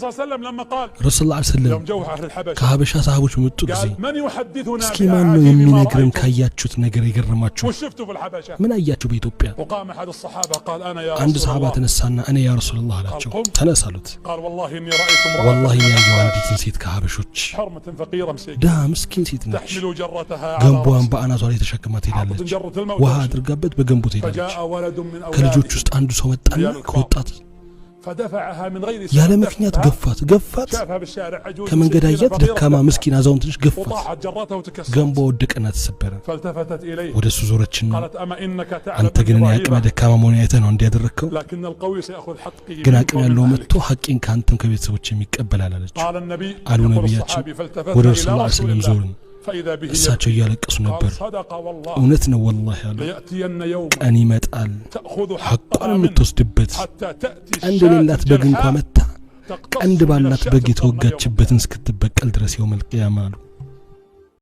صلى الله عليه وسلم لما قال رسول الله عليه وسلم يوم جوه أهل الحبشة كهبشة صحابوش بمتو غزي من يحدثنا اسكي مانو يمينغرن كاياچوت ነገር يገርማችሁ وش شفتوا في الحبشة من አያችሁ በኢትዮጵያ وقام أحد الصحابة قال أنا يا አንድ رسول ሰሃባ الله ተነሳና እኔ ያ ረሱላህ አላቸው ተነሳሉት قال والله إني رأيت امرأة والله ያየው አንዲትን ሴት ከሀበሾች حرمة فقيرة مسكينة ዳ ምስኪን ሴት ነች تحمل جرتها على ገንቧን በአናቷ ላይ ተሸክማ ትሄዳለች جرة الموت ውሃ አድርጋበት በገንቡ ትሄዳለች فجاء ولد من ከልጆች أولادها ውስጥ አንዱ ሰው መጣና ከወጣት فدفعها من غير ያለ ምክንያት ገፋት شافها بالشارع عجوز ከመንገድ አያት ደካማ ምስኪን አዛውንት ልጅ ገፋት وطاحت جرته وتكسرت ገንቧ ወደቀና ተሰበረ فالتفتت إليه ወደሱ ዞረችና قالت أما إنك አንተ تعلم ግን أني ያቅመ ضعيفة ደካማ መሆን አይተህ ነው እንዲያደረከው لكن القوي سيأخذ حقه ግን منك አቅም ومن ያለው أهلك. መጥቶ ሐቂን ካንተም ከቤተሰቦች የሚቀበላል አለች قال النبي አሉ يقول ነብያችን الصحابي فالتفتنا ወደ إلى ረሱላህ رسول ሰለላሁ ዐለይሂ الله ወሰለም فإذا به እሳቸው እያለቀሱ قال ነበር صدق والله እውነት ነው والله አሉ ليأتين يوم ቀን ይመጣል تأخذ ሐቋን حقها منه የምትወስድበት حتى تأتي ቀንድ الشاة ሌላት በግ እንኳን الجرحاء መታ تقتص ቀንድ من ባላት الشاة በግ القرنية የተወጋችበትን እስክትበቀል ድረስ የውመል ቂያማ አሉ